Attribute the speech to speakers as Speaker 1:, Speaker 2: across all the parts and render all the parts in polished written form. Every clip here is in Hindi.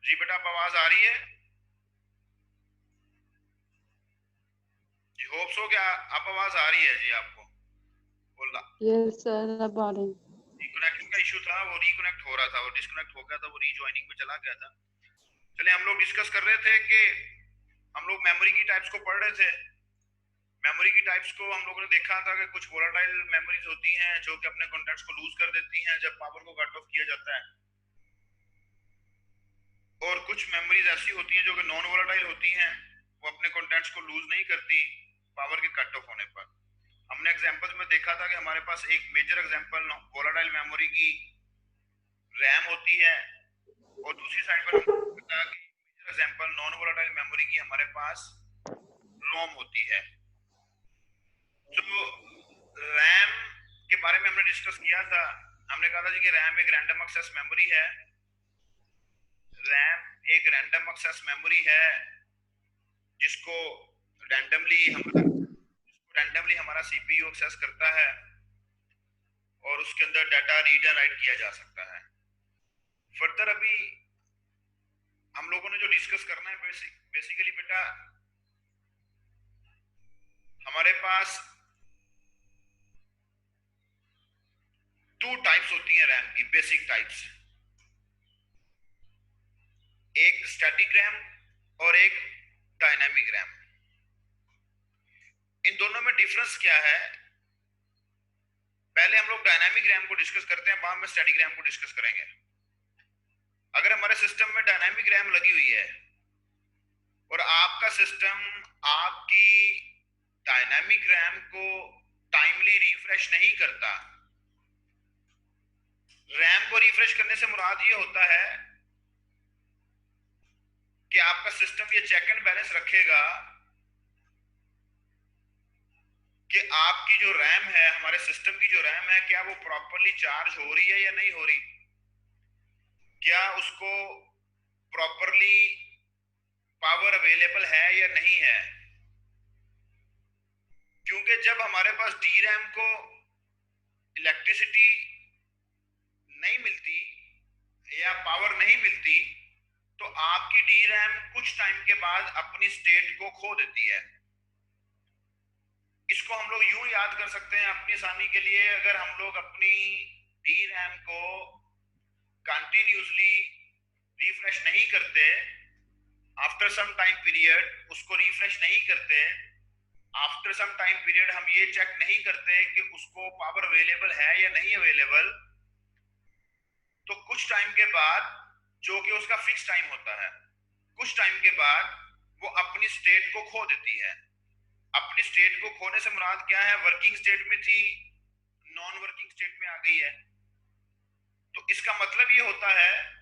Speaker 1: जी बेटा, अब आवाज आ रही है? जी होप सो। क्या आप आवाज आ रही है जी आपको? बोला
Speaker 2: यस सर, अब आ रहे हैं।
Speaker 1: रिकनेक्टिंग का इशू था, वो रिकनेक्ट हो रहा था, वो डिस्कनेक्ट हो गया था, वो रीजॉइनिंग में चला गया था। चलिए, हम लोग डिस्कस कर रहे थे कि हम लोग मेमोरी की टाइप्स को पढ़ रहे थे। मेमोरी की टाइप्स को हम लोगों ने देखा था कि कुछ वोलाटाइल मेमोरीज होती हैं जो कि अपने कंटेंट्स को लूज कर देती हैं जब पावर को कट ऑफ किया जाता है, और कुछ मेमोरीज ऐसी होती हैं जो कि नॉन वोलाटाइल होती हैं, वो अपने कंटेंट्स को लूज नहीं करती पावर के कट ऑफ होने पर। हमने एग्जांपल्स में देखा था कि हमारे पास एक मेजर एग्जांपल वोलाटाइल मेमोरी की रैम होती है, और दूसरी साइड पर हम देखा कि major example non volatile memory की हमारे पास रोम होती है। तो रैम के बारे में हमने डिस्कस किया था। हमने कहा था जी कि रैम एक रैंडम एक्सेस मेमोरी है। रैम एक रैंडम एक्सेस मेमोरी है जिसको रैंडमली हमारा सीपीयू एक्सेस करता है, और उसके अंदर डाटा रीड एंड राइट किया जा सकता है। फर्दर अभी हम लोगों ने जो डिस्कस करना है बेसिकली बेटा, हमारे पास टू टाइप्स होती हैं रैम की, बेसिक टाइप्स। एक स्टैटिक रैम और एक डायनामिक रैम। इन दोनों में डिफरेंस क्या है? पहले हम लोग डायनामिक रैम को डिस्कस करते हैं, बाद में स्टैटिक रैम को डिस्कस करेंगे। अगर हमारे सिस्टम में डायनामिक रैम लगी हुई है और आपका सिस्टम आपकी डायनामिक रैम को टाइमली रिफ्रेश नहीं करता, रैम को रिफ्रेश करने से मुराद ये होता है कि आपका सिस्टम ये चेक एंड बैलेंस रखेगा कि आपकी जो रैम है, हमारे सिस्टम की जो रैम है, क्या वो प्रॉपरली चार्ज हो रही है या नहीं हो रही, क्या उसको प्रॉपरली पावर अवेलेबल है या नहीं है। क्योंकि जब हमारे पास डी रैम को इलेक्ट्रिसिटी नहीं मिलती या पावर नहीं मिलती, तो आपकी डी रैम कुछ टाइम के बाद अपनी स्टेट को खो देती है। इसको हम लोग यूं याद कर सकते हैं अपनी आसानी के लिए, अगर हम लोग अपनी डी रैम को कंटिन्यूसली रिफ्रेश नहीं करते, आफ्टर सम टाइम पीरियड उसको रिफ्रेश नहीं करते, आफ्टर सम टाइम पीरियड हम ये चेक नहीं करते कि उसको पावर अवेलेबल है या नहीं अवेलेबल, तो कुछ टाइम के बाद, जो कि उसका फिक्स टाइम होता है, कुछ टाइम के बाद वो अपनी स्टेट को खो देती है। अपनी स्टेट को खोने से मुराद क्या है? वर्किंग स्टेट में थी, नॉन वर्किंग स्टेट में आ गई है। तो इसका मतलब ये होता है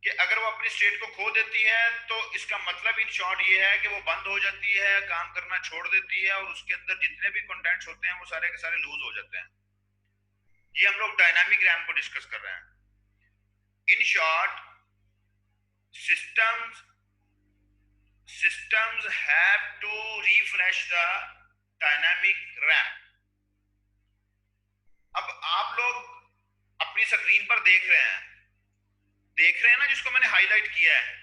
Speaker 1: कि अगर वो अपनी स्टेट को खो देती है, तो इसका मतलब इन शॉर्ट ये है कि वो बंद हो जाती है, काम करना छोड़ देती है, और उसके अंदर जितने भी कंटेंट्स होते हैं वो सारे के सारे लूज हो जाते हैं। ये हम लोग डायनामिक रैम को डिस्कस कर रहे हैं। In short, systems systems have to refresh the dynamic RAM। अब आप लोग अपनी स्क्रीन पर देख रहे हैं ना, जिसको मैंने हाईलाइट किया है।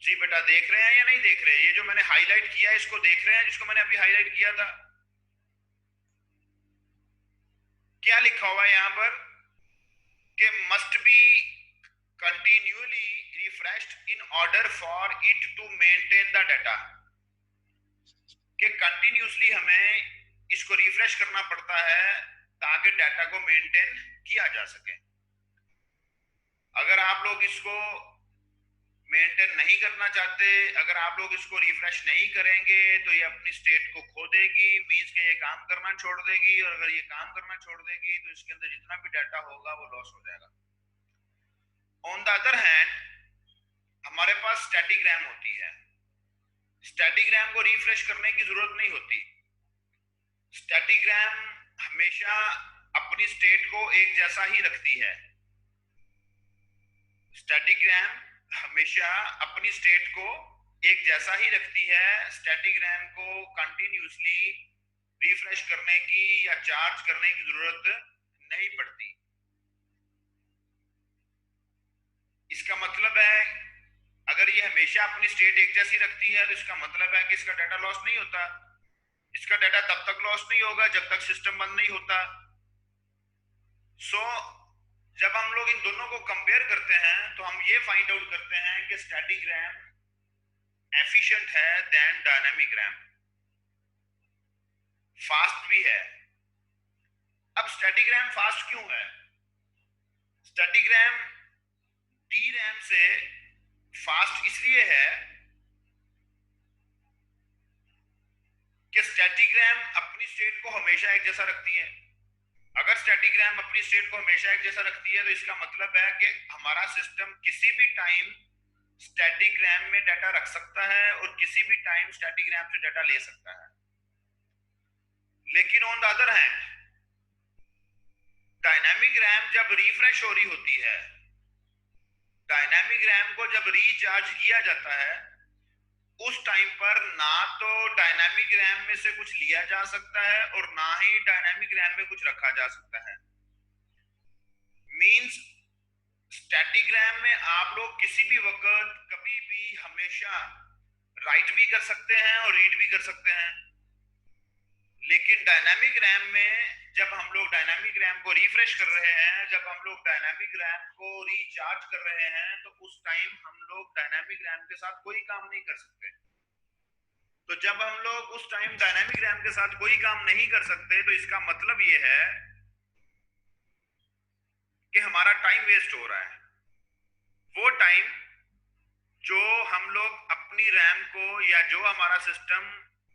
Speaker 1: जी बेटा, देख रहे हैं या नहीं देख रहे? ये जो मैंने हाईलाइट किया है, इसको देख रहे हैं, जिसको मैंने अभी हाईलाइट किया था? क्या लिखा हुआ है यहां पर कि must be continuously refreshed in order for it to maintain the data. कि कंटिन्यूअसली हमें इसको रिफ्रेश करना पड़ता है ताकि डाटा को मेंटेन किया जा सके। अगर आप लोग इसको मेंटेन नहीं करना चाहते, अगर आप लोग इसको रिफ्रेश नहीं करेंगे, तो ये अपनी स्टेट को खो देगी, मींस के ये काम करना छोड़ देगी, और अगर ये काम करना छोड़ देगी तो इसके अंदर जितना भी डाटा होगा वो लॉस हो जाएगा। ऑन द अदर हैंड, हमारे पास स्टैटिक रैम होती है। स्टैटिक रैम को रिफ्रेश करने की जरूरत नहीं होती। स्टैटिक रैम हमेशा अपनी स्टेट को एक जैसा ही रखती है। स्टैटिक रैम हमेशा अपनी स्टेट को एक जैसा ही रखती है। स्टैटिक रैम को कंटिन्यूसली रिफ्रेश करने की या चार्ज करने की जरूरत नहीं पड़ती। इसका मतलब है अगर ये हमेशा अपनी स्टेट एक जैसी रखती है तो इसका मतलब है कि इसका डाटा लॉस नहीं होता। इसका डाटा तब तक लॉस नहीं होगा जब तक सिस्टम बंद नहीं होता। सो जब हम लोग इन दोनों को कंपेयर करते हैं तो हम ये फाइंड आउट करते हैं कि स्टैटिक रैम एफिशिएंट है देन डायनामिक रैम, फास्ट भी है। अब स्टैटिक रैम फास्ट क्यों है? स्टैटिक रैम डी रैम से फास्ट इसलिए है कि स्टैटिक रैम अपनी स्टेट को हमेशा एक जैसा रखती है। अगर स्टैटिक रैम अपनी स्टेट को हमेशा एक जैसा रखती है तो इसका मतलब है कि हमारा सिस्टम किसी भी टाइम स्टैटिक रैम में डाटा रख सकता है और किसी भी टाइम स्टैटिक रैम से डाटा ले सकता है। लेकिन on the other hand dynamic RAM जब रिफ्रेश हो रही होती है, डायनामिक रैम को जब रिचार्ज किया जाता है, उस टाइम पर ना तो डायनामिक रैम में से कुछ लिया जा सकता है और ना ही डायनामिक रैम में कुछ रखा जा सकता है। मींस स्टैटिक रैम में आप लोग किसी भी वक्त कभी भी हमेशा राइट भी कर सकते हैं और रीड भी कर सकते हैं। लेकिन डायनामिक रैम में जब हम लोग डायनामिक रैम को रिफ्रेश कर रहे हैं, जब हम लोग डायनामिक रैम को रिचार्ज कर रहे हैं, तो उस टाइम हम लोग डायनामिक रैम के साथ कोई काम नहीं कर सकते। तो जब हम लोग उस टाइम डायनामिक रैम के साथ कोई काम नहीं कर सकते तो इसका मतलब ये है कि हमारा टाइम वेस्ट हो रहा है। वो टाइम जो हम लोग अपनी रैम को या जो हमारा सिस्टम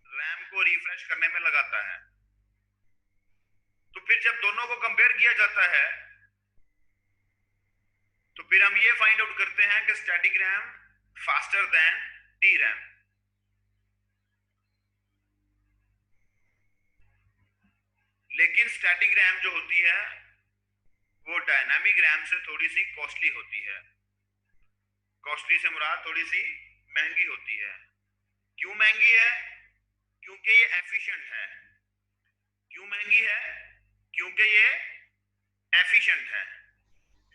Speaker 1: रैम को रिफ्रेश करने में लगाता है। तो फिर जब दोनों को कंपेयर किया जाता है तो फिर हम ये फाइंड आउट करते हैं कि static RAM faster than D RAM. लेकिन स्टैटिक रैम जो होती है वो डायनामिक रैम से थोड़ी सी कॉस्टली होती है। कॉस्टली से मुराद थोड़ी सी महंगी होती है। क्यों महंगी है? क्योंकि ये एफिशिएंट है। क्यों महंगी है? क्योंकि ये एफिशिएंट है।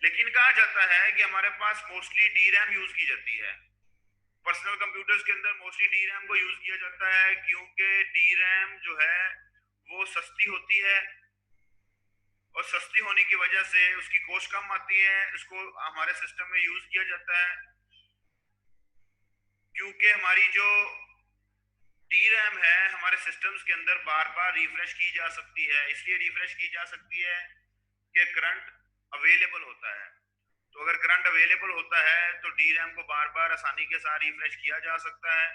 Speaker 1: लेकिन कहा जाता है कि हमारे पास मोस्टली डी रैम यूज की जाती है। पर्सनल कंप्यूटर्स के अंदर मोस्टली डी रैम को यूज किया जाता है क्योंकि डी रैम जो है वो सस्ती होती है और सस्ती होने की वजह से उसकी कॉस्ट कम आती है। इसको हमारे सिस्टम में यूज किया जाता है क्योंकि हमारी जो डी रैम है हमारे सिस्टम्स के अंदर बार बार रिफ्रेश की जा सकती है। इसलिए रिफ्रेश की जा सकती है कि करंट अवेलेबल होता है। तो अगर करंट अवेलेबल होता है तो डी रैम को बार बार आसानी के साथ रिफ्रेश किया जा सकता है।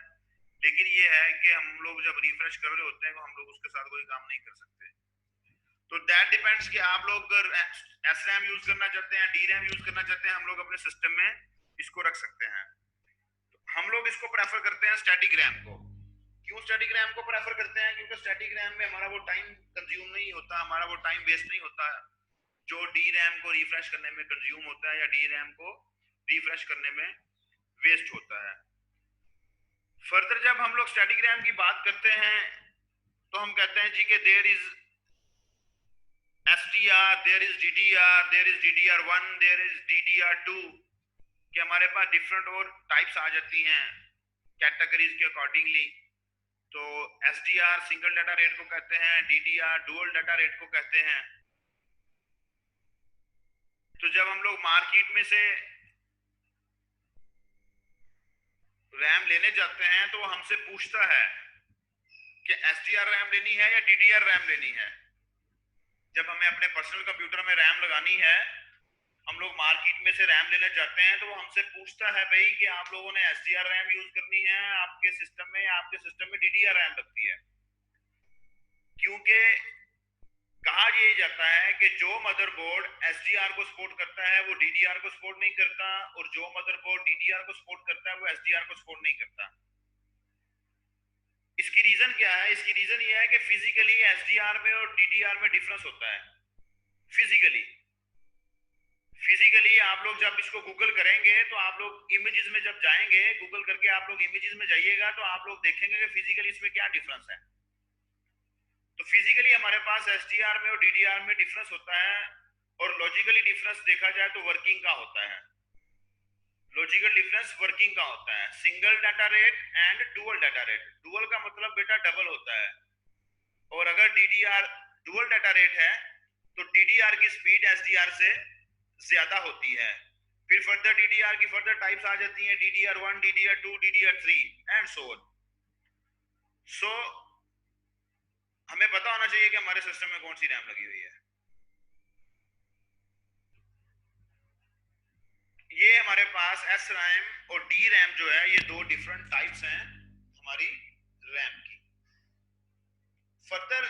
Speaker 1: लेकिन ये है कि हम लोग जब रिफ्रेश कर रहे होते हैं तो हम लोग उसके साथ कोई काम नहीं कर सकते। तो दैट डिपेंड्स कि आप लोग अगर एस रैम यूज करना चाहते हैं, डी रैम यूज करना चाहते हैं, हम लोग अपने सिस्टम में इसको रख सकते हैं। तो हम लोग इसको प्रेफर करते हैं स्टैटिक रैम को। क्यों स्टैटिक रैम को प्रेफर करते हैं? क्योंकि स्टैटिक रैम में हमारा वो टाइम कंज्यूम नहीं होता, हमारा वो टाइम वेस्ट नहीं होता जो डी रैम को रिफ्रेश करने में कंज्यूम होता है या डी रैम को रिफ्रेश करने में वेस्ट होता है। फर्दर जब हम लोग स्टैटिक रैम की बात करते हैं तो हम कहते हैं जी कि there is SDR, there is DDR, there is DDR1, there is DDR2 कि हमारे पास डिफरेंट और टाइप्स आ जाती हैं कैटेगरीज के अकॉर्डिंगली। तो SDR सिंगल डाटा रेट को कहते हैं, DDR डुअल डाटा रेट को कहते हैं। तो जब हम लोग मार्केट में से रैम लेने जाते हैं तो वो हमसे पूछता है कि SDR रैम लेनी है या DDR रैम लेनी है। जब हमें अपने पर्सनल कंप्यूटर में रैम लगानी है, हम लोग मार्केट में से रैम लेने जाते हैं तो वो हमसे पूछता है भाई कि आप लोगों ने SDR रैम यूज करनी है आपके सिस्टम में या आपके सिस्टम में DDR रैम लगती है। क्योंकि कहा यह जाता है कि जो मदरबोर्ड SDR को सपोर्ट करता है वो DDR को सपोर्ट नहीं करता और जो मदरबोर्ड DDR को सपोर्ट करता है वो SDR को सपोर्ट नहीं करता। इसकी रीजन क्या है? इसकी रीजन ये है कि फिजिकली SDR में और DDR में डिफरेंस होता है। फिजिकली आप लोग जब इसको गूगल करेंगे तो आप लोग इमेजेस में जब जाएंगे, गूगल करके आप लोग इमेजेस में जाइएगा तो आप लोग देखेंगे कि फिजिकली इसमें क्या डिफरेंस है। तो फिजिकली हमारे पास SDR में और DDR में डिफरेंस होता है और लॉजिकली डिफरेंस देखा जाए तो वर्किंग का होता है। लॉजिकल डिफरेंस वर्किंग का होता है, single data rate and dual data rate. Dual का मतलब बेटा डबल होता है, और अगर डीडीआर डुअल डाटा रेट है तो डीडीआर की स्पीड एसडीआर से ज्यादा होती है। फिर फर्दर डीडीआर की फर्दर टाइप्स आ जाती हैं, DDR 1, DDR 2, DDR 3 and so on. So हमें पता होना चाहिए कि हमारे सिस्टम में कौन सी रैम लगी हुई है। ये हमारे पास एस रैम और डी रैम जो है, ये दो डिफरेंट टाइप्स हैं हमारी रैम की। फर्दर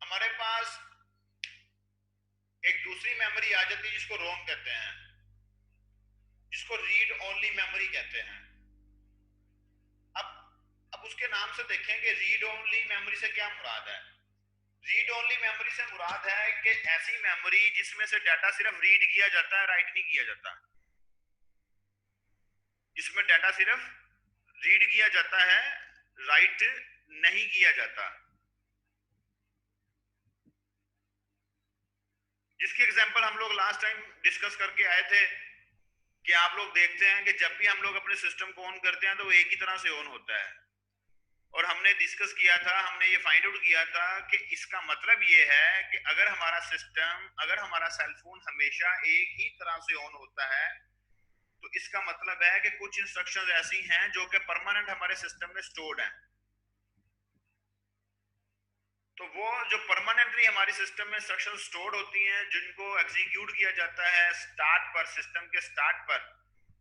Speaker 1: हमारे पास एक दूसरी मेमोरी आ जाती है जिसको रोम कहते हैं, जिसको रीड ओनली मेमोरी कहते हैं। अब उसके नाम से देखें कि रीड ओनली मेमोरी से क्या मुराद है। रीड ओनली मेमोरी से मुराद है कि ऐसी मेमोरी जिसमें से डाटा सिर्फ रीड किया जाता है, राइट नहीं किया जाता, जिसमें डाटा सिर्फ रीड किया जाता है, राइट नहीं किया जाता। जिसकी एग्जांपल हम लोग लास्ट टाइम डिस्कस करके आए थे कि आप लोग देखते हैं कि जब भी हम लोग अपने सिस्टम को ऑन करते हैं तो वो एक ही तरह से ऑन होता है, और हमने डिस्कस किया था, हमने ये फाइंड आउट किया था कि इसका मतलब ये है कि अगर हमारा सिस्टम, अगर हमारा सेलफोन हमेशा एक ही तरह से ऑन होता है तो इसका मतलब है कि कुछ इंस्ट्रक्शंस ऐसी हैं जो कि परमानेंट हमारे सिस्टम में स्टोर्ड हैं। तो वो जो परमानेंटली हमारे सिस्टम में इंस्ट्रक्शन स्टोर्ड होती हैं, जिनको एग्जीक्यूट किया जाता है स्टार्ट पर, सिस्टम के स्टार्ट पर,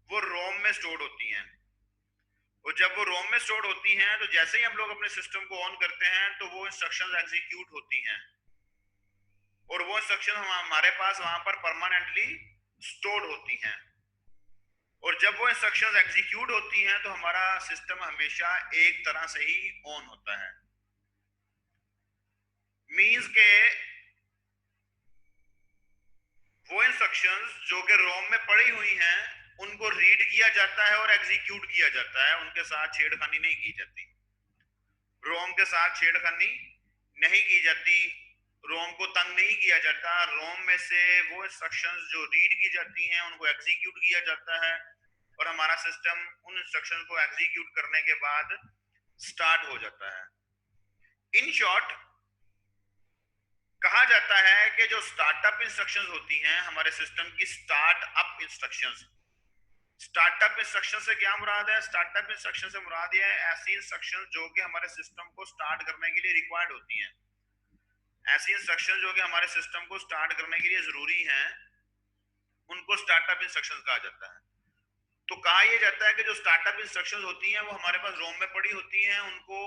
Speaker 1: वो रोम में स्टोर्ड होती हैं। और जब वो रोम में स्टोर्ड होती हैं तो जैसे ही हम लोग अपने सिस्टम को ऑन करते हैं तो वो इंस्ट्रक्शंस एग्जीक्यूट होती हैं, और वो इंस्ट्रक्शन हमारे पास वहां पर परमानेंटली स्टोर्ड होती हैं। और जब वो इंस्ट्रक्शंस एग्जीक्यूट होती हैं तो हमारा सिस्टम हमेशा एक तरह से ही ऑन होता है। मींस के वो इंस्ट्रक्शंस जो कि रोम में पड़ी हुई हैं उनको रीड किया जाता है और एग्जीक्यूट किया जाता है, उनके साथ छेड़खानी नहीं की जाती। रोम के साथ छेड़खानी नहीं की जाती, रोम को तंग नहीं किया जाता। रोम में से वो इंस्ट्रक्शंस जो रीड की जाती हैं उनको एग्जीक्यूट किया जाता है, और हमारा सिस्टम उन इंस्ट्रक्शन को एग्जीक्यूट करने के बाद स्टार्ट हो जाता है। इन शॉर्ट कहा जाता है कि जो स्टार्टअप इंस्ट्रक्शंस होती हैं हमारे सिस्टम की, स्टार्टअप इंस्ट्रक्शंस, स्टार्टअप इंस्ट्रक्शन से क्या मुराद है? स्टार्टअप इंस्ट्रक्शन से मुराद ये है ऐसी इंस्ट्रक्शन जो कि हमारे सिस्टम को स्टार्ट करने के लिए रिक्वायर्ड होती हैं। ऐसी इंस्ट्रक्शन जो कि हमारे सिस्टम को स्टार्ट करने के लिए जरूरी हैं, उनको स्टार्टअप इंस्ट्रक्शन कहा जाता है। तो कहा यह जाता है कि जो स्टार्टअप इंस्ट्रक्शंस होती हैं वो हमारे पास रोम में पड़ी होती हैं, उनको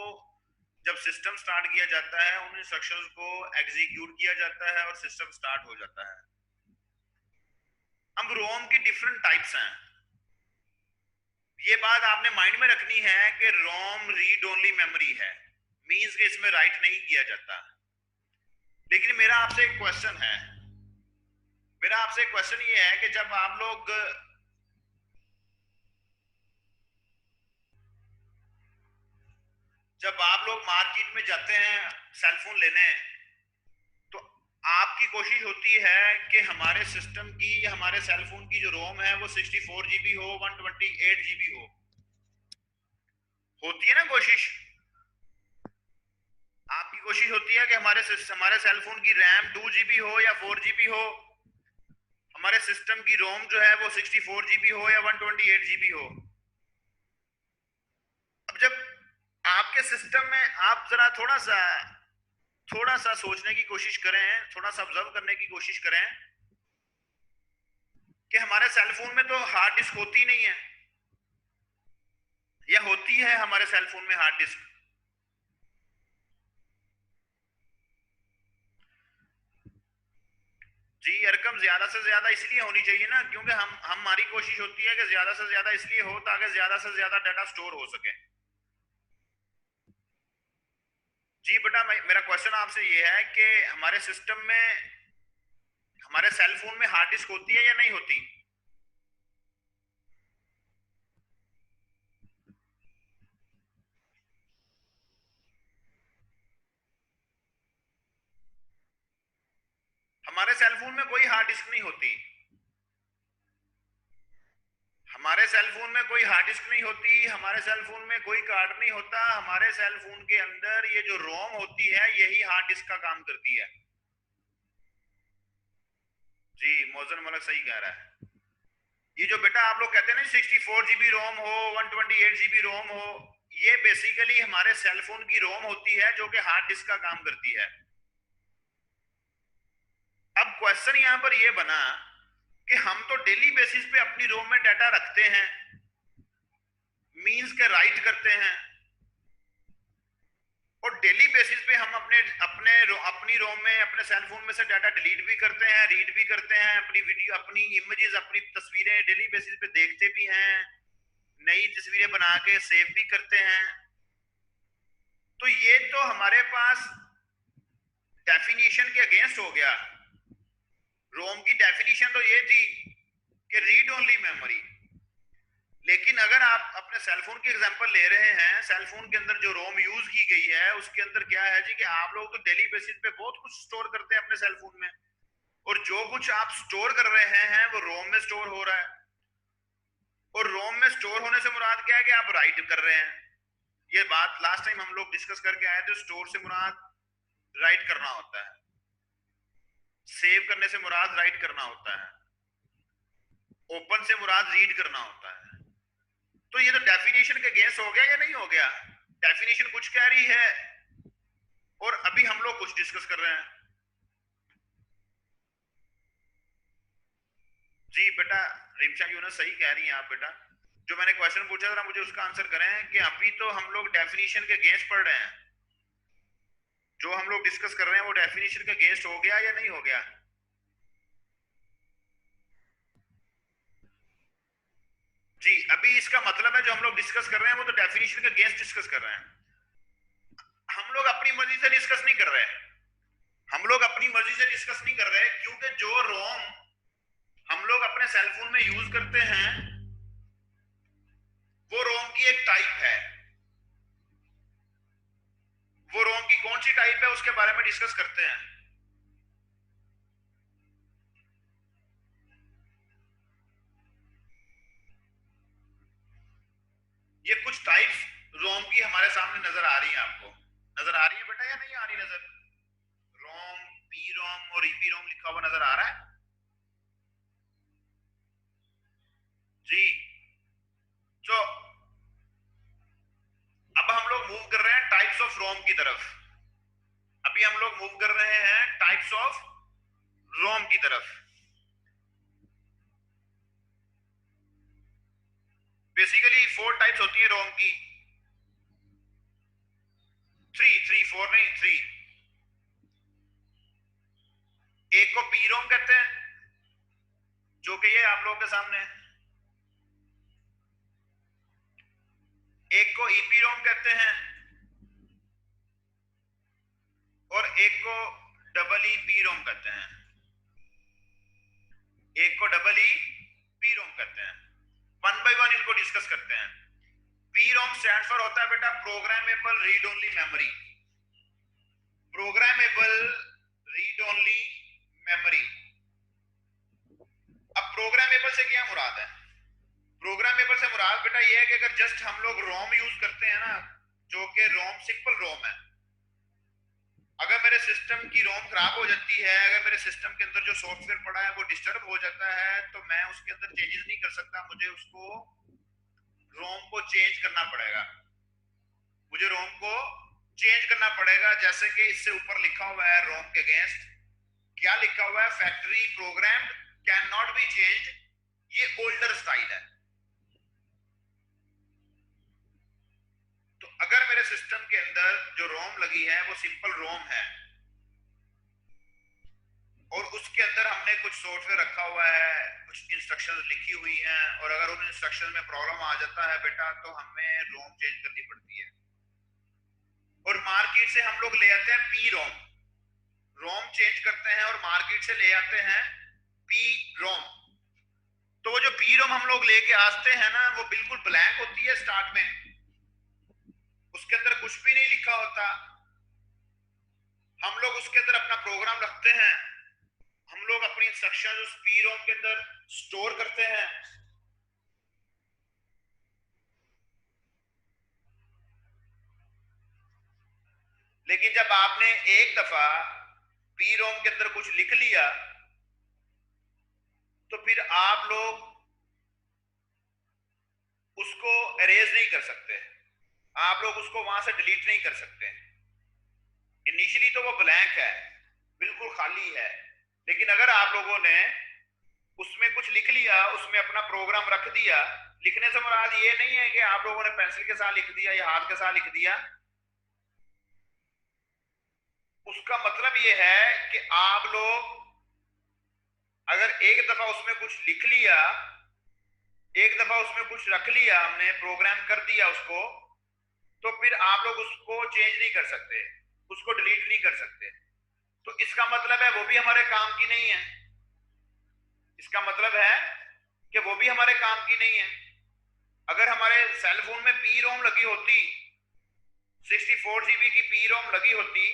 Speaker 1: जब सिस्टम स्टार्ट किया जाता है उन इंस्ट्रक्शंस को एग्जीक्यूट किया जाता है और सिस्टम स्टार्ट हो जाता है। अब रोम की डिफरेंट टाइप्स हैं, ये बात आपने माइंड में रखनी है कि रोम रीड ओनली मेमोरी है, मींस कि इसमें राइट नहीं किया जाता। लेकिन मेरा आपसे एक क्वेश्चन है, मेरा आपसे एक क्वेश्चन ये है कि जब आप लोग मार्केट में जाते हैं सेलफोन लेने, तो आपकी कोशिश होती है कि हमारे सिस्टम की या हमारे सेलफोन की जो रोम है वो 64 GB हो, 128 GB हो, होती है ना कोशिश? आपकी कोशिश होती है कि हमारे सेलफोन की रैम 2 GB हो या 4 GB हो, हमारे सिस्टम की रोम जो है वो 64 GB हो या 128 GB हो। अब जब आपके सिस्टम में, आप जरा थोड़ा सा सोचने की कोशिश करें, थोड़ा सा ऑब्जर्व करने की कोशिश करें कि हमारे सेलफोन में तो हार्ड डिस्क होती नहीं है, या होती है हमारे सेलफोन में हार्ड डिस्क? जी, रकम ज्यादा से ज्यादा इसलिए होनी चाहिए ना, क्योंकि हमारी कोशिश होती है कि ज्यादा से ज्यादा इसलिए हो ताकि ज्यादा से ज्यादा डाटा स्टोर हो सके। जी बेटा, मेरा क्वेश्चन आपसे ये है कि हमारे सिस्टम में, हमारे सेलफोन में हार्ड डिस्क होती है या नहीं होती? हमारे सेलफोन में कोई हार्ड डिस्क नहीं होती। हमारे सेल फोन में कोई हार्ड डिस्क नहीं होती, हमारे सेल फोन में कोई कार्ड नहीं होता, हमारे सेल फोन के अंदर ये जो रोम होती है यही हार्ड डिस्क का काम करती है। जी मोहसिन मलिक सही कह रहा है। ये जो बेटा आप लोग कहते हैं ना 64 GB रोम हो, 128 GB रोम हो, ये बेसिकली हमारे सेल फोन की रोम होती है जो कि हार्ड डिस्क का काम करती है। अब क्वेश्चन यहां पर ये बना कि हम तो डेली बेसिस पे अपनी रोम में डाटा रखते हैं, मींस के राइट करते हैं, और डेली बेसिस पे हम अपनी रोम में अपने सेल फोन में से डाटा डिलीट भी करते हैं, रीड भी करते हैं, अपनी वीडियो, अपनी इमेजेस, अपनी तस्वीरें डेली बेसिस पे देखते भी हैं, नई तस्वीरें बना के सेव भी करते हैं। तो ये तो हमारे पास डेफिनेशन के अगेंस्ट हो गया। रोम की डेफिनेशन तो ये थी कि रीड ओनली मेमोरी, लेकिन अगर आप अपने सेल फोन की एग्जांपल ले रहे हैं, सेल फोन के अंदर जो रोम यूज की गई है उसके अंदर क्या है जी कि आप लोग तो डेली बेसिस पे बहुत कुछ स्टोर करते हैं अपने सेल फोन में, और जो कुछ आप स्टोर कर रहे हैं वो रोम में स्टोर हो रहा है। और रोम में स्टोर होने से मुराद क्या है कि आप राइट कर रहे हैं। ये बात लास्ट टाइम हम लोग डिस्कस करके आए थे, स्टोर से मुराद राइट करना होता है, सेव करने से मुराद राइट करना होता है, ओपन से मुराद रीड करना होता है। तो ये तो डेफिनेशन के अगेंस्ट हो गया या नहीं हो गया? डेफिनेशन कुछ कह रही है और अभी हम लोग कुछ डिस्कस कर रहे हैं। जी बेटा रिमशा यूनुस सही कह रही हैं आप बेटा। जो मैंने क्वेश्चन पूछा था मुझे उसका आंसर करें कि अभी तो हम लोग डेफिनेशन के अगेंस्ट पढ़ रहे हैं। जो हम लोग डिस्कस कर रहे हैं वो डेफिनेशन के अगेंस्ट हो गया या नहीं हो गया? जी अभी इसका मतलब है जो हम लोग डिस्कस कर रहे हैं वो तो डेफिनेशन के अगेंस्ट डिस्कस कर रहे हैं। हम लोग अपनी मर्जी से डिस्कस नहीं कर रहे, हम लोग अपनी मर्जी से डिस्कस नहीं कर रहे, क्योंकि जो रोम हम लोग अपने सेल फोन में यूज करते हैं वो रोम की एक टाइप है। वो रोम की कौन सी टाइप है उसके बारे में डिस्कस करते हैं। ये कुछ टाइप्स रोम की हमारे सामने नजर आ रही है, आपको नजर आ रही है बेटा या नहीं आ रही नजर? रोम, पी रोम और ईपी रोम लिखा हुआ नजर आ रहा है जी। तो अब हम लोग मूव कर रहे हैं टाइप्स ऑफ रोम की तरफ। अभी हम लोग मूव कर रहे हैं टाइप्स ऑफ रोम की तरफ। बेसिकली 4 टाइप्स होती है रोम की। 4 नहीं 3। एक को पी रोम कहते हैं जो कि ये आप लोगों के सामने है, एक को ईपी रोम कहते हैं, और एक को डबल ई पी रोम कहते हैं। एक को डबल ई पी रोम कहते हैं। वन बाय वन इनको डिस्कस करते हैं। पी रोम स्टैंड फॉर होता है बेटा programmable read only memory. Programmable read only memory. अब प्रोग्रामेबल से क्या मुराद है? प्रोग्रामेबल से मुराद बेटा ये है कि अगर जस्ट हम लोग रोम यूज करते हैं ना, जो कि रोम सिंपल रोम है, अगर मेरे सिस्टम की रोम खराब हो जाती है, अगर मेरे सिस्टम के अंदर जो सॉफ्टवेयर पड़ा है वो डिस्टर्ब हो जाता है, तो मैं उसके अंदर चेंजेस नहीं कर सकता, मुझे उसको रोम को चेंज करना पड़ेगा। मुझे रोम को चेंज करना पड़ेगा। जैसे कि इससे ऊपर लिखा हुआ है रोम के अगेंस्ट क्या लिखा हुआ है? Factory program can not be change. ये ओल्डर स्टाइल है। तो अगर मेरे सिस्टम के अंदर जो रोम लगी है वो सिंपल रोम है और उसके अंदर हमने कुछ सॉफ्टवेयर रखा हुआ है, कुछ इंस्ट्रक्शंस लिखी हुई हैं, और अगर उन इंस्ट्रक्शंस में प्रॉब्लम आ जाता है बेटा तो हमें रोम चेंज करनी पड़ती है। और मार्केट से हम लोग ले आते हैं पी रोम, रोम चेंज करते हैं और मार्केट से ले आते हैं पी रोम। तो वो जो पी रोम हम लोग लेके आते हैं ना वो बिल्कुल ब्लैंक होती है स्टार्ट में, उसके अंदर कुछ भी नहीं लिखा होता। हम लोग उसके अंदर अपना प्रोग्राम रखते हैं, हम लोग अपनी इंस्ट्रक्शन उस पी रोम के अंदर स्टोर करते हैं, लेकिन जब आपने एक दफा पी रोम के अंदर कुछ लिख लिया तो फिर आप लोग उसको एरेज नहीं कर सकते, आप लोग उसको वहां से डिलीट नहीं कर सकते। इनिशियली तो वो ब्लैंक है, बिल्कुल खाली है, लेकिन अगर आप लोगों ने उसमें कुछ लिख लिया, उसमें अपना प्रोग्राम रख दिया, लिखने से मुराद ये नहीं है कि आप लोगों ने पेंसिल के साथ लिख दिया या हाथ के साथ लिख दिया, उसका मतलब ये है कि आप लोग अगर एक दफा उसमें कुछ लिख लिया, एक दफा उसमें कुछ रख लिया, हमने प्रोग्राम कर दिया उसको, तो फिर आप लोग उसको चेंज नहीं कर सकते, उसको डिलीट नहीं कर सकते। तो इसका मतलब है वो भी हमारे काम की नहीं है, इसका मतलब है कि वो भी हमारे काम की नहीं है। अगर हमारे सेल फोन में पी रोम लगी होती, 64 जीबी की पी रोम लगी होती,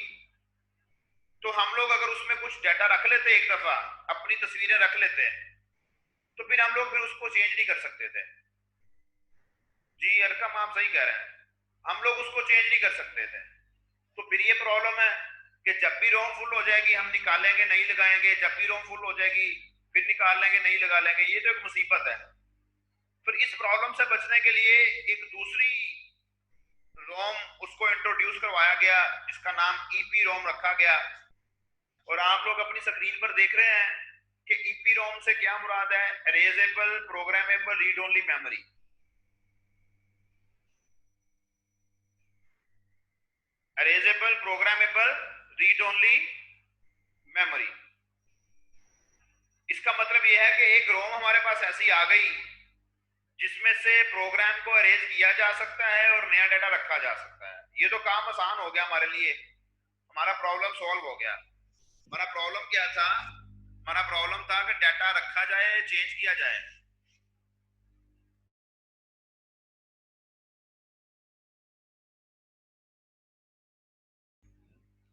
Speaker 1: तो हम लोग अगर उसमें कुछ डाटा रख लेते, एक दफा अपनी तस्वीरें रख लेते, तो फिर हम लोग फिर उसको चेंज नहीं कर सकते थे। जी अरकम, आप सही कह रहे हैं, हम लोग उसको चेंज नहीं कर सकते थे। तो फिर ये प्रॉब्लम है कि जब भी रोम फुल हो जाएगी हम निकालेंगे, नहीं लगाएंगे, जब भी रोम फुल हो जाएगी फिर निकाल लेंगे, नहीं लगा लेंगे, ये तो एक मुसीबत है। फिर इस प्रॉब्लम से बचने के लिए एक दूसरी रोम उसको इंट्रोड्यूस करवाया गया, जिसका नाम ईपी रोम रखा गया। और आप लोग अपनी स्क्रीन पर देख रहे हैं कि ईपी रोम से क्या मुराद है, erasable programmable read only memory. Erasable programmable read only memory, इसका मतलब यह है कि एक रोम हमारे पास ऐसी आ गई जिसमें से प्रोग्राम को अरेज किया जा सकता है और नया डाटा रखा जा सकता है। ये तो काम आसान हो गया हमारे लिए, हमारा प्रॉब्लम सॉल्व हो गया। हमारा प्रॉब्लम क्या था, हमारा प्रॉब्लम था कि डाटा रखा जाए, चेंज किया जाए।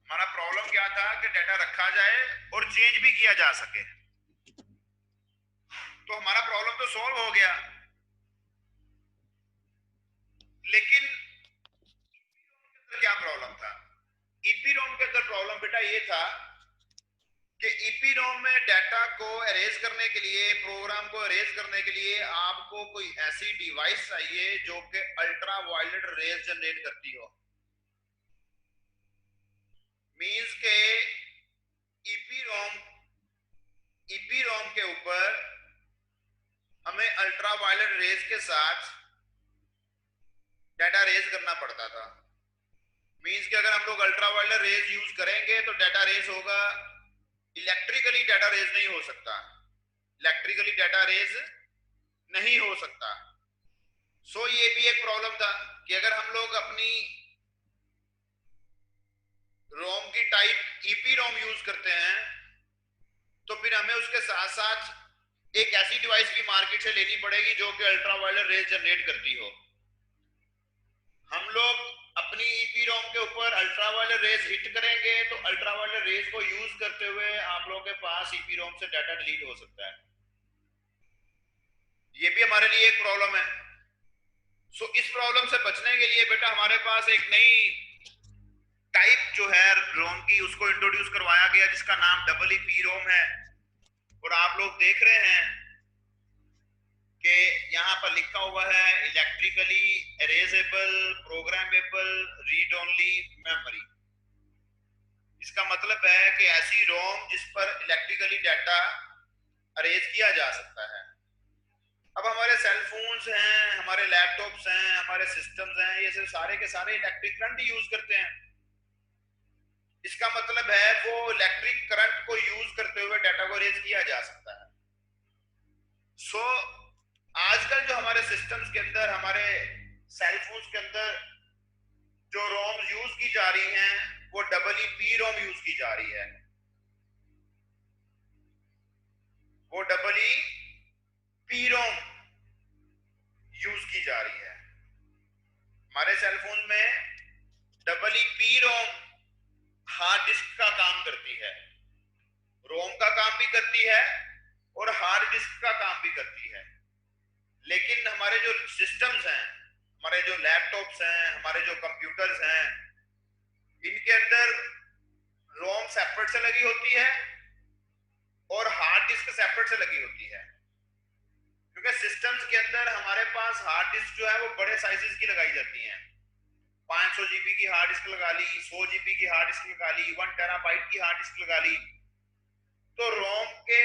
Speaker 1: हमारा प्रॉब्लम क्या था कि डाटा रखा जाए और चेंज भी किया जा सके। तो हमारा प्रॉब्लम तो सॉल्व हो गया, लेकिन क्या प्रॉब्लम था? ईपीरोम के अंदर प्रॉब्लम बेटा ये था कि ईपीरोम में डाटा को एरेज करने के लिए, प्रोग्राम को एरेज करने के लिए आपको कोई ऐसी डिवाइस चाहिए जो कि अल्ट्रा वायलेट रेज जनरेट करती हो। मींस के ईपीरोम के ऊपर हमें अल्ट्रा वायलेट रेज के साथ डाटा रेज करना पड़ता था। मींस कि अगर हम लोग अल्ट्रा वायलेट रेज यूज करेंगे तो डाटा रेज होगा, इलेक्ट्रिकली डाटा रेज नहीं हो सकता, इलेक्ट्रिकली डाटा रेज नहीं हो सकता। सो ये भी एक प्रॉब्लम था कि अगर हम लोग अपनी रोम की टाइप ईपी रोम यूज करते हैं तो फिर हमें उसके साथ साथ एक ऐसी डिवाइस भी मार्केट से लेनी पड़ेगी जो कि अल्ट्रा वायलेट रेज जनरेट करती हो। हम लोग अपनी ईपी रोम के ऊपर अल्ट्रा वायलेट रेज हिट करेंगे तो अल्ट्रा वायलेट रेज को यूज करते हुए आप लोगों के पास ईपी रोम से डाटा डिलीट हो सकता है। ये भी हमारे लिए एक प्रॉब्लम है। सो इस प्रॉब्लम से बचने के लिए बेटा हमारे पास एक नई टाइप जो है रोम की, उसको इंट्रोड्यूस करवाया गया जिसका नाम डबल ईपी रोम है। और आप लोग देख रहे हैं कि यहाँ पर लिखा हुआ है electrically erasable programmable read only memory. इसका मतलब है कि ऐसी रोम जिस पर इलेक्ट्रिकली डाटा अरेज किया जा सकता है। अब हमारे सेल फोन्स हैं, हमारे लैपटॉप्स हैं, हमारे सिस्टम्स हैं, ये सब सारे के सारे इलेक्ट्रिक करंट यूज करते हैं। इसका मतलब है वो इलेक्ट्रिक करंट को यूज करते हुए डाटा को अरेज किया जा सकता है। सो आजकल जो हमारे सिस्टम्स के अंदर, हमारे सेल फोन्स के अंदर जो रोम यूज की जा रही हैं वो डबल पी रोम यूज की जा रही है। वो डबल पी रोम यूज की जा रही है। हमारे सेल फोन में double P ROM hard disk का काम करती है, रोम का काम भी करती है और हार्ड डिस्क का काम भी करती है। लेकिन हमारे जो सिस्टम्स हैं, हमारे जो लैपटॉप्स हैं, हमारे जो कंप्यूटर्स हैं, इनके अंदर रोम सेपरेट से लगी होती है और हार्ड डिस्क सेपरेट से लगी होती है, क्योंकि सिस्टम्स के अंदर हमारे पास हार्ड डिस्क जो है वो बड़े साइजेस की लगाई जाती हैं। 500 जीबी की हार्ड डिस्क लगा ली, 100 जीबी की हार्ड डिस्क लगा ली, 1 टेराबाइट की हार्ड डिस्क लगा ली। तो रोम के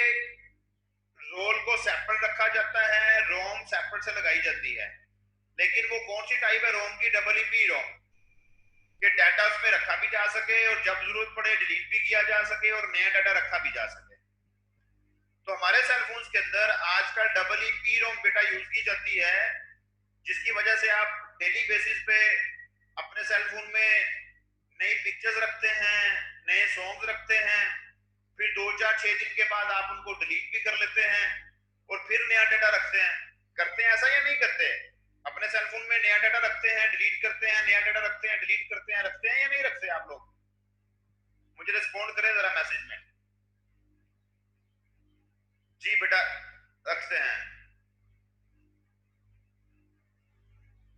Speaker 1: रोल को सेपरेट रखा जाता है, रोम सेपरेट से लगाई जाती है। लेकिन वो कौन सी टाइप है रोम की? EEP रोम, कि डाटा उसमें रखा भी जा सके और जब जरूरत पड़े डिलीट भी किया जा सके और नया डाटा रखा भी जा सके। तो हमारे सेलफोन्स के अंदर आजकल EEP रोम बेटा यूज की जाती है, जिसकी वजह से आप डेली बेसिस पे अपने सेलफोन में नई पिक्चर्स रखते हैं, नए सॉन्ग्स रखते हैं, फिर 2 4 6 दिन के बाद आप उनको डिलीट भी कर लेते हैं और फिर नया डाटा रखते हैं। करते हैं ऐसा या नहीं करते? अपने सेलफोन में नया डाटा रखते हैं, डिलीट करते हैं, नया डाटा रखते हैं, डिलीट करते हैं, रखते हैं या नहीं रखते? आप लोग मुझे रिस्पॉन्ड करें जरा मैसेज में। जी बेटा रखते हैं।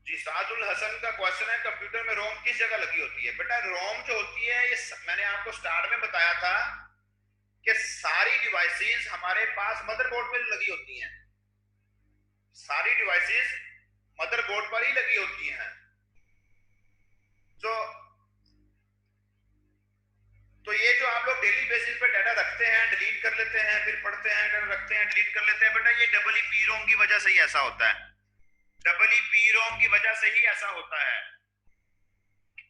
Speaker 1: जी सादुल हसन का क्वेश्चन है, कंप्यूटर में रोम किस जगह लगी होती है? बेटा रोम जो होती है ये मैंने आपको स्टार्ट में बताया था कि सारी डिवाइसेस हमारे पास मदरबोर्ड पे लगी होती हैं। सारी डिवाइसेस मदरबोर्ड पर ही लगी होती हैं। तो ये जो आप लोग डेली बेसिस पे डाटा रखते हैं, डिलीट कर लेते हैं, फिर पढ़ते हैं, डाटा रखते हैं, डिलीट कर लेते हैं, बेटा ये EEP रोम की वजह से ही ऐसा होता है। EEP रोम की वजह से ही ऐसा होता है।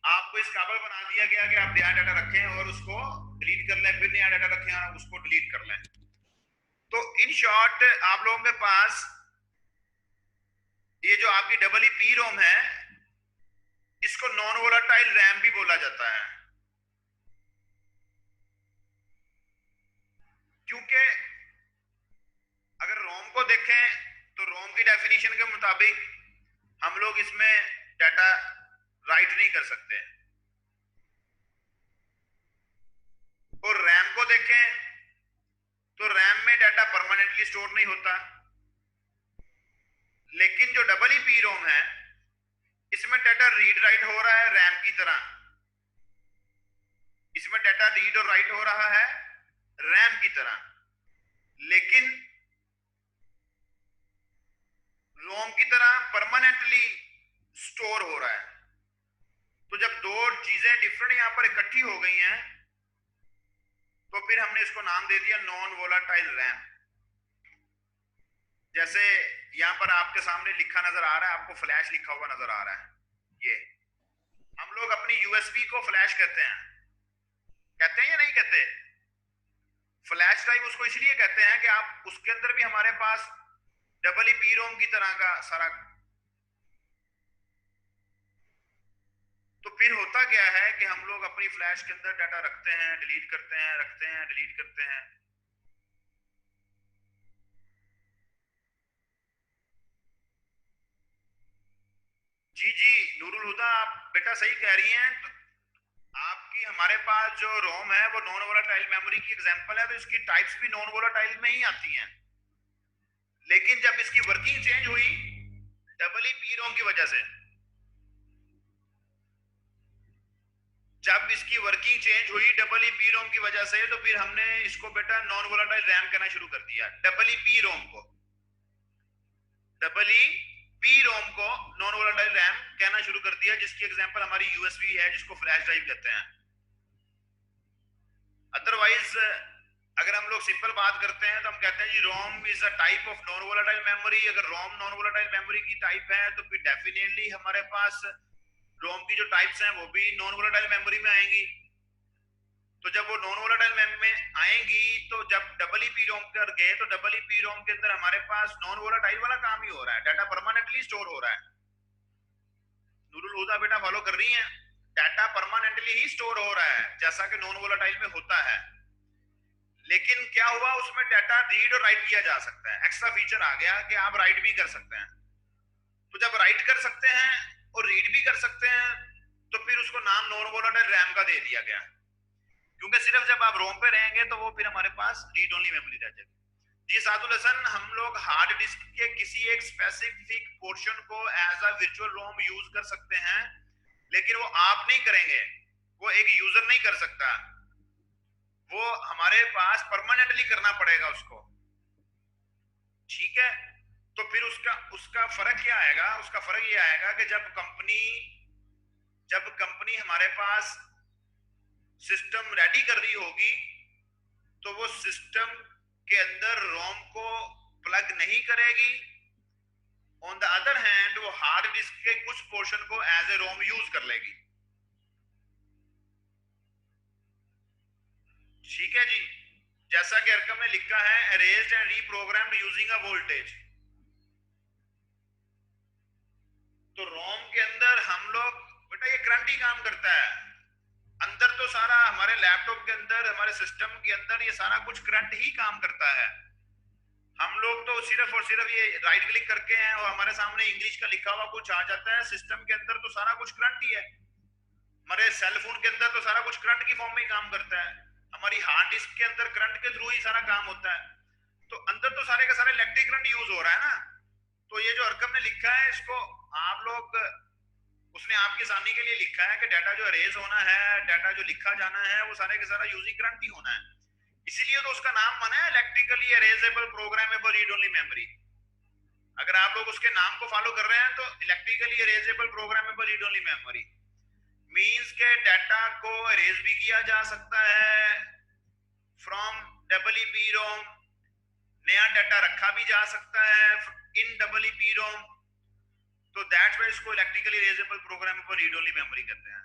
Speaker 1: आपको इस काबिल बना दिया गया कि आप नया डाटा रखें और उसको डिलीट कर लें, फिर नया डाटा रखें और उसको डिलीट कर लें। तो इन शॉर्ट आप लोगों के पास ये जो आपकी EEP रोम है, इसको नॉन वोलाटाइल रैम भी बोला जाता है, क्योंकि अगर रोम को देखें तो रोम की डेफिनेशन के मुताबिक हम लोग इसमें डाटा राइट नहीं कर सकते, और रैम को देखें तो रैम में डाटा परमानेंटली स्टोर नहीं होता। लेकिन जो EEP रोम है इसमें डाटा रीड राइट हो रहा है रैम की तरह, इसमें डाटा रीड और राइट हो रहा है रैम की तरह, लेकिन रोम की तरह परमानेंटली स्टोर हो रहा है। तो जब दो चीजें डिफरेंट यहां पर इकट्ठी हो गई हैं तो फिर हमने इसको नाम दे दिया नॉन वोलाटाइल रैम। जैसे यहां पर आपके सामने लिखा नजर आ रहा है, आपको फ्लैश लिखा हुआ नजर आ रहा है, ये हम लोग अपनी USB को फ्लैश कहते हैं या नहीं कहते? फ्लैश ड्राइव उसको इसलिए कहते हैं कि आप उसके अंदर भी हमारे पास EEP रोम की तरह का सारा। तो फिर होता क्या है कि हम लोग अपनी फ्लैश के अंदर डाटा रखते हैं, डिलीट करते हैं, रखते हैं, डिलीट करते हैं। जी जी नूरुल हुदा, आप बेटा सही कह रही हैं। तो आपकी हमारे पास जो रोम है वो नॉन वोलाटाइल मेमोरी की एग्जांपल है, तो इसकी टाइप्स भी नॉन वोलाटाइल में ही आती हैं। लेकिन जब इसकी वर्किंग चेंज हुई EEP रोम की वजह से, जब इसकी वर्किंग चेंज हुई EEP रोम की वजह से, तो फिर हमने इसको बेटा नॉन वोलाटाइल रैम कहना शुरू कर दिया। EEP रोम को नॉन वोलाटाइल रैम कहना शुरू कर दिया, जिसकी एग्जांपल हमारी USB है, जिसको फ्लैश ड्राइव कहते हैं। अदरवाइज अगर हम लोग सिंपल बात करते हैं तो हम कहते हैं जी ROM is a type of non volatile memory. अगर रोम नॉन वोलाटाइल मेमोरी की टाइप है तो फिर डेफिनेटली हमारे पास रोम की जो टाइप्स हैं वो भी नॉन वोलाटाइल मेमोरी में आएंगी। तो जब वो नॉन वोलाटाइल मेमोरी में आएंगी तो जब EEP रोम कर गए तो EEP रोम के अंदर हमारे पास नॉन वोलाटाइल वाला काम ही हो रहा है, डाटा परमानेंटली स्टोर हो रहा है। नूरुल हुदा बेटा फॉलो कर रही हैं? डाटा परमानेंटली ही स्टोर हो रहा है जैसा कि नॉन वोलाटाइल में होता है। लेकिन क्या हुआ, उसमें डाटा रीड और राइट किया जा सकता है। एक्स्ट्रा फीचर आ गया कि आप राइट भी कर सकते हैं। तो जब राइट कर सकते हैं और रीड भी कर सकते हैं तो फिर उसको नाम नॉन वोलाटाइल रैम का दे दिया गया, क्योंकि सिर्फ जब आप रोम पे रहेंगे तो वो फिर हमारे पास रीड ओनली मेमोरी रह जाएगी। जी सादुल हसन, हम लोग हार्ड डिस्क के किसी एक स्पेसिफिक पोर्शन को as a virtual ROM use कर सकते हैं, लेकिन वो आप नहीं करेंगे। वो एक यूजर नहीं कर सकता, वो हमारे पास परमानेंटली करना पड़ेगा उसको। ठीक है, तो फिर उसका उसका फर्क क्या आएगा? उसका फर्क ये आएगा कि जब कंपनी हमारे पास सिस्टम रेडी कर रही होगी तो वो सिस्टम के अंदर रोम को प्लग नहीं करेगी। ऑन द अदर हैंड वो हार्ड डिस्क के कुछ पोर्शन को एज ए रोम यूज कर लेगी। ठीक है जी, जैसा कि अरकम ने लिखा है, अरेज्ड एंड रीप्रोग्राम्ड यूजिंग अ वोल्टेज। तो रोम के अंदर हम लोग, बेटा ये करंट ही काम करता है अंदर, तो सारा हमारे लैपटॉप के अंदर, हमारे सिस्टम के अंदर ये सारा कुछ करंट ही काम करता है। हम लोग तो सिर्फ और सिर्फ ये राइट क्लिक करके हैं और हमारे सामने इंग्लिश का लिखा हुआ कुछ आ जाता है। सिस्टम के अंदर तो सारा कुछ करंट ही है। हमारे सेल फोन के अंदर तो सारा कुछ करंट की फॉर्म में ही काम करता है। हमारी हार्ड डिस्क के अंदर करंट के थ्रू ही सारा काम होता है। तो अंदर तो सारे का सारा इलेक्ट्रिक करंट यूज हो रहा है ना। तो ये जो अरकम ने लिखा है, इसको आप लोग, उसने आपकी आसानी के लिए लिखा है कि डाटा जो अरेज होना है, डाटा जो लिखा जाना है, वो सारे के सारा यूजिंग करंट ही होना है। इसीलिए तो उसका नाम बना है electrically erasable programmable read only memory. अगर आप लोग उसके नाम को फॉलो कर रहे हैं तो electrically erasable programmable read only memory means के डाटा को अरेज भी किया जा सकता है फ्रॉम EEPROM, नया डाटा रखा भी जा सकता है इन EEPROM। तो दैट्स व्हाई इसको electrically erasable programmable read only memory कहते हैं।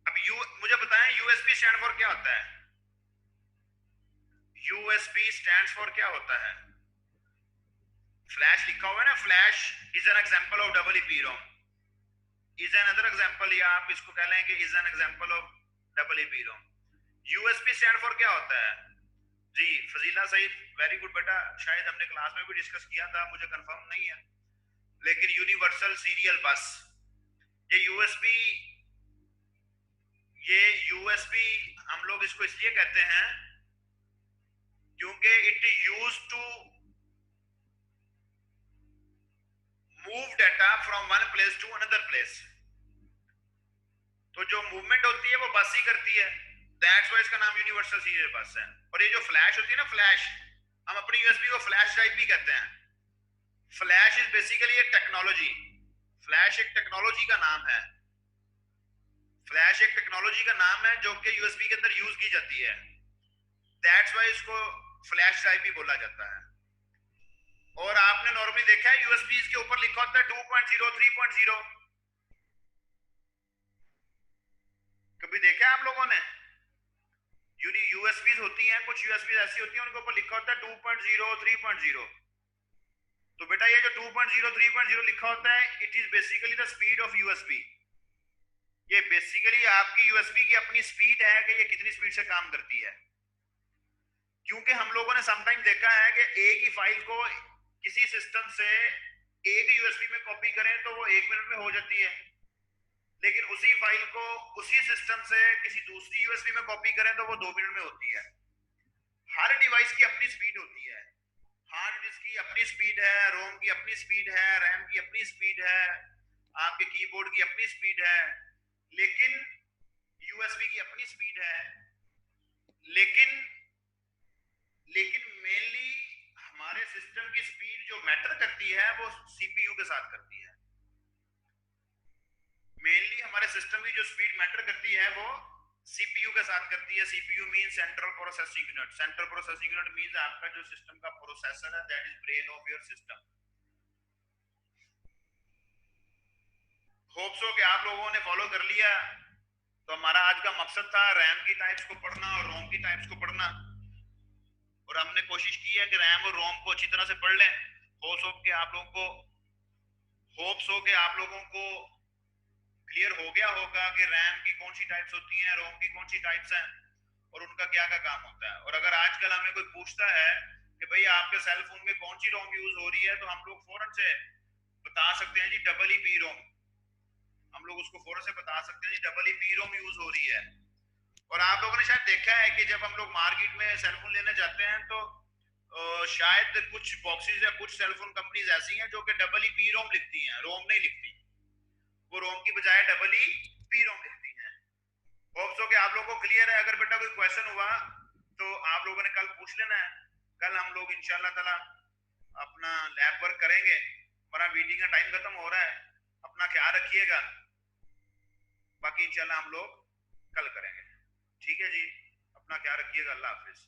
Speaker 1: अब मुझे बताएं यूएसबी स्टैंड फॉर क्या होता है? यूएसबी स्टैंड फॉर क्या होता है? फ्लैश लिखा हुआ है ना, flash is an example of EEPROM, is an other example, या आप इसको कह लें कि is an example of EEPROM। USB stand for क्या होता है जी? फजीला सईद, वेरी गुड बेटा, शायद हमने क्लास में भी डिस्कस किया था, मुझे कंफर्म नहीं है, लेकिन यूनिवर्सल सीरियल बस। ये यूएसबी हम लोग इसको इसलिए कहते हैं क्योंकि it use to move data from one place to another place. तो जो मूवमेंट होती है वो बस ही करती है, दैट्स व्हाई इसका नाम यूनिवर्सल सीरियल बस है। और ये जो फ्लैश होती है ना, फ्लैश, हम अपनी यूएसबी को फ्लैश ड्राइव भी कहते हैं। फ्लैश इज बेसिकली एक टेक्नोलॉजी, फ्लैश एक टेक्नोलॉजी का नाम है। फ्लैश एक टेक्नोलॉजी का नाम है जो कि यूएसबी के अंदर यूज की जाती है, दैट्स व्हाई इसको फ्लैश ड्राइव भी बोला जाता है। और आपने नॉर्मली देखा है यूएसबी के ऊपर लिखा होता है 2.0 3.0, कभी देखा है आप लोगों ने? यूएसबी होती हैं कुछ, यूएसबी ऐसी होती हैं उनके ऊपर लिखा होता है 2.0 3.0। तो बेटा ये जो 2.0 3.0 लिखा होता है, it is basically the speed of USB. ये बेसिकली आपकी यूएसबी की अपनी स्पीड है कि ये कितनी स्पीड से काम करती है। क्योंकि हम लोगों ने समटाइम देखा है कि एक ही फाइल को किसी सिस्टम से एक यूएसबी में कॉपी करें तो वो 1 मिनट में हो जाती है, लेकिन उसी फाइल को उसी सिस्टम से किसी दूसरी यूएसबी में कॉपी करें तो वो 2 मिनट में होती है। हर डिवाइस की अपनी स्पीड होती है, हार्ड डिस्क की अपनी स्पीड है, रोम की अपनी स्पीड है, रैम की अपनी स्पीड है, आपके कीबोर्ड की अपनी स्पीड है, लेकिन यूएसबी की अपनी स्पीड है। लेकिन मेनली हमारे सिस्टम की स्पीड जो मैटर करती है वो सीपीयू के साथ करती है। मेनली हमारे सिस्टम की जो स्पीड मैटर करती है वो सीपीयू के साथ करती है। CPU mean central processing unit. Central processing unit means आपका जो सिस्टम का प्रोसेसर है, that is brain of your system. Hope so कि आप लोगों ने फॉलो कर लिया। तो हमारा आज का मकसद था रैम की टाइप्स को पढ़ना और रोम की टाइप्स को पढ़ना, और हमने कोशिश की है कि रैम और रोम को अच्छी तरह से पढ़ लें। होप सो कि आप लोगों को क्लियर हो गया होगा कि रैम की कौन सी टाइप्स होती हैं, रोम की कौन सी टाइप्स हैं और उनका क्या क्या काम होता है। और अगर आजकल हमें कोई पूछता है कि भाई आपके सेल फोन में कौन सी रोम यूज हो रही है, तो हम लोग फौरन से बता सकते हैं जी EEPROM। हम लोग उसको फौरन से बता सकते हैं जी EEPROM यूज हो रही है। और आप लोगों ने शायद देखा है कि जब हम लोग मार्केट में सेल फोन लेने जाते हैं तो शायद कुछ बॉक्सेस या कुछ सेल फोन कंपनीज ऐसी हैं जो कि EEPROM लिखती हैं, रोम नहीं लिखती। वो रोम की बजाय EEPROM लिखती को क्लियर है? अगर बेटा कोई क्वेश्चन हुआ तो आप लोगों ने कल पूछ लेना है। कल हम लोग इंशाल्लाह ताला अपना लैब वर्क करेंगे। हमारा मीटिंग का टाइम खत्म हो रहा है, अपना ख्याल रखिएगा। बाकी इंशाल्लाह हम लोग कल करेंगे। ठीक है जी, अपना ख्याल रखिएगा। अल्लाह हाफिज।